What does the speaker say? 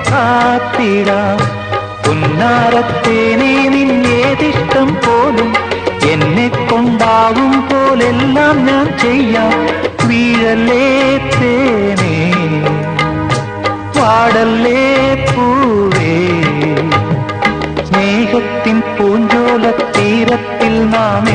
കാത്തിടാം. പുന്നാരത്തേനെ നിന്നേതിഷ്ടം പോലും എന്നെ കൊണ്ടാവും പോലെല്ലാം ഞാൻ ചെയ്യാം. വീഴല്ലേ തേനേ പാടല്ലേ പൂവേ, സ്നേഹത്തിൻ പൂഞ്ചോല തീരത്തിൽ നാം